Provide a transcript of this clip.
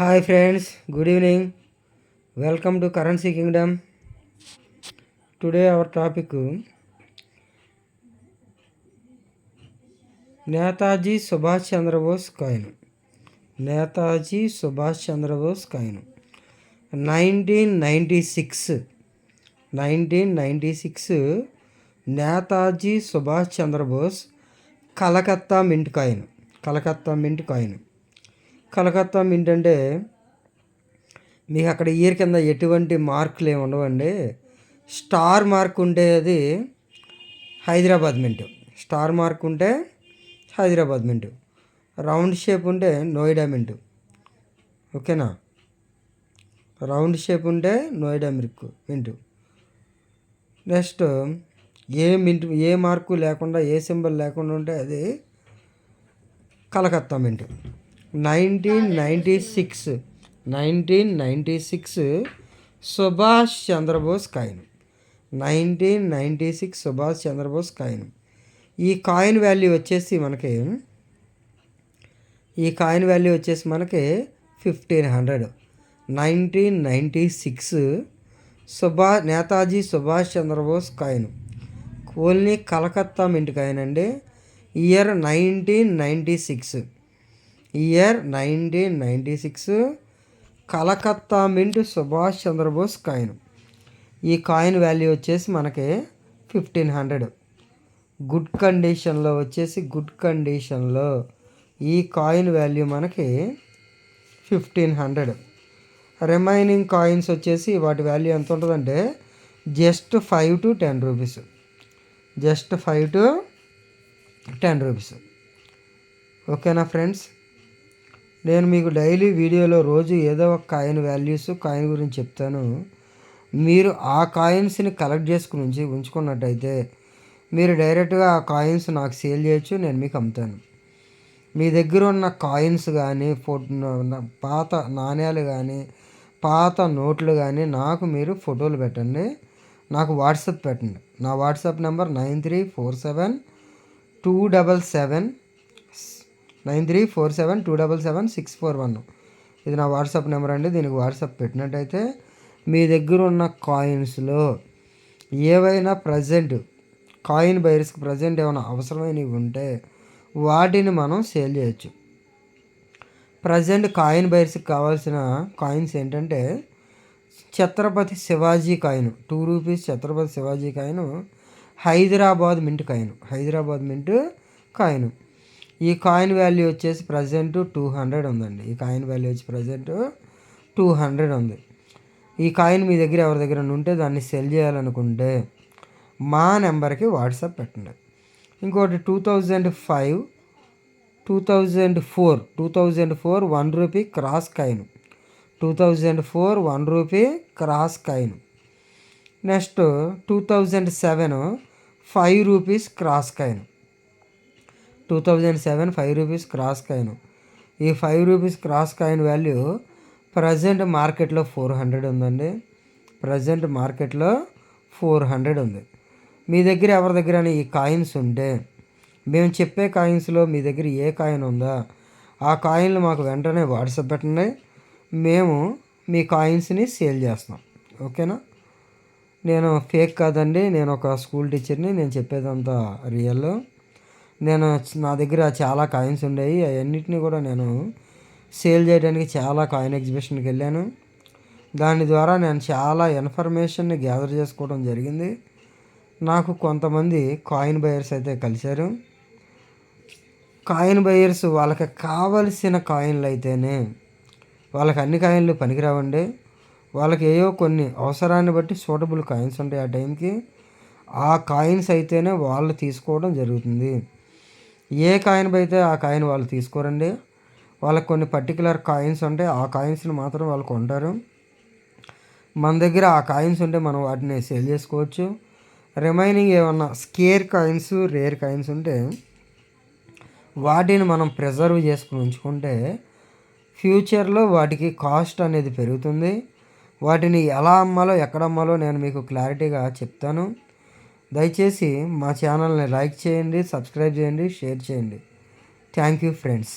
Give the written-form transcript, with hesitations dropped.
Hi friends, good evening. Welcome to Currency Kingdom. Today our topic Netaji Subhash Chandra Bose coin. Netaji Subhash Chandra Bose coin. 1996 Netaji Subhash Chandra Bose Calcutta Mint coin. Calcutta Mint coin. Calcutta mint అంటే మీకు అక్కడ year కింద ఎటువంటి మార్కులు ఏమి ఉండవండి. Star mark ఉంటే అది హైదరాబాద్ మింట్. స్టార్ మార్క్ ఉంటే హైదరాబాద్ మింట్. రౌండ్ షేప్ ఉంటే నోయిడా మింట్. ఓకేనా? రౌండ్ షేప్ ఉంటే నోయిడా మింట్. నెక్స్ట్ ఏ మార్కు లేకుండా ఏ సింబల్ లేకుండా ఉంటే అది Calcutta mint. 1996 Subhash Chandrabose coin. 1996 Subhash Chandrabose coin. ఈ కాయిన్ వాల్యూ వచ్చేసి మనకి 1500. 1996 Netaji Subhash Chandrabose coin. Only Calcutta mint coin అండి. Year 1996 Calcutta mint Subhash Chandrabose coin. ఈ కాయిన్ వాల్యూ వచ్చేసి మనకి 1500. గుడ్ కండిషన్లో ఈ కాయిన్ వాల్యూ మనకి 1500. రిమైనింగ్ కాయిన్స్ వచ్చేసి వాటి వాల్యూ ఎంత ఉంటుందంటే just 5 to 10 rupees. Just 5 to 10 rupees. ఓకేనా ఫ్రెండ్స్? నేను మీకు డైలీ వీడియోలో రోజు ఏదో ఒక కాయిన్ కాయిన్ గురించి చెప్తాను. మీరు ఆ కాయిన్స్ని కలెక్ట్ చేసుకుని ఉంచుకున్నట్టయితే మీరు డైరెక్ట్గా ఆ కాయిన్స్ నాకు సేల్ చేయొచ్చు, నేను మీకు అమ్ముతాను. మీ దగ్గర ఉన్న కాయిన్స్ కానీ పాత నాణ్యాలు కానీ పాత నోట్లు కానీ నాకు మీరు ఫోటోలు పెట్టండి, నాకు వాట్సాప్ పెట్టండి. నా వాట్సాప్ నెంబర్ 9347277641. ఇది నా వాట్సాప్ నెంబర్ అండి. దీనికి వాట్సాప్ పెట్టినట్టయితే మీ దగ్గర ఉన్న కాయిన్స్లో ఏవైనా కాయిన్ బయర్స్కి ప్రజెంట్ ఏమైనా అవసరమైనవి ఉంటే వాటిని మనం సేల్ చేయొచ్చు. ప్రజెంట్ కాయిన్ బయర్స్కి కావాల్సిన కాయిన్స్ ఏంటంటే Chhatrapati Shivaji coin 2 rupees. Chhatrapati Shivaji coin Hyderabad mint coin. ఈ కాయిన్ వాల్యూ వచ్చేసి ప్రజెంట్ 200 ఉందండి. ఈ కాయిన్ వాల్యూ వచ్చి ప్రజెంట్ 200 ఉంది. ఈ కాయిన్ మీ దగ్గర ఎవరి దగ్గర ఉంటే దాన్ని సెల్ చేయాలనుకుంటే మా నెంబర్కి వాట్సాప్ పెట్టండి. ఇంకోటి 2004 1 rupee cross coin. 2004 1 rupee cross coin. Next 2007 5 rupees cross coin. 2007 5 rupees cross coin. ఈ 5 rupees cross coin value present మార్కెట్లో 400 ఉందండి. ప్రజెంట్ మార్కెట్లో 400 ఉంది. మీ దగ్గర ఎవరి దగ్గర ఈ కాయిన్స్ ఉంటే మేము చెప్పే కాయిన్స్లో మీ దగ్గర ఏ కాయిన్ ఉందా ఆ కాయిన్లు మాకు వెంటనే వాట్సాప్ పెట్టండి. మేము మీ కాయిన్స్ని సేల్ చేస్తాం. ఓకేనా? నేను ఫేక్ కాదండి, నేను ఒక స్కూల్ టీచర్ని. నేను చెప్పేదంతా రియల్. నా దగ్గర చాలా కాయిన్స్ ఉండేవి. అవన్నిటిని కూడా నేను సేల్ చేయడానికి చాలా కాయిన్ ఎగ్జిబిషన్కి వెళ్ళాను. దాని ద్వారా నేను చాలా ఇన్ఫర్మేషన్ని గ్యాదర్ చేసుకోవడం జరిగింది. నాకు కొంతమంది కాయిన్ బయర్స్ అయితే కలిశారు. కాయిన్ బయర్స్ వాళ్ళకి కావలసిన కాయిన్లు అయితేనే, వాళ్ళకి అన్ని కాయిన్లు పనికిరావండి. వాళ్ళకి ఏవో కొన్ని అవసరాన్ని బట్టి సూటబుల్ కాయిన్స్ ఉంటాయి. ఆ టైంకి ఆ కాయిన్స్ అయితేనే వాళ్ళు తీసుకోవడం జరుగుతుంది. ఏ కాయిన్ అయితే ఆ కాయిన్ వాళ్ళు తీసుకోరండి. వాళ్ళకి కొన్ని పర్టికులర్ కాయిన్స్ ఉంటాయి. ఆ కాయిన్స్ని మాత్రం వాళ్ళు కొంటారు. మన దగ్గర ఆ కాయిన్స్ ఉంటే మనం వాటిని సేల్ చేసుకోవచ్చు. రిమైనింగ్ ఏమన్నా స్కేర్ కాయిన్స్, రేర్ కాయిన్స్ ఉంటే వాటిని మనం ప్రిజర్వ్ చేసుకుని ఉంచుకుంటే ఫ్యూచర్లో వాటికి కాస్ట్ అనేది పెరుగుతుంది. వాటిని ఎలా అమ్మాలో ఎక్కడ అమ్మాలో నేను మీకు క్లారిటీగా చెప్తాను. దయచేసి మా ఛానల్ని లైక్ చేయండి, సబ్స్క్రైబ్ చేయండి, షేర్ చేయండి. Thank you friends.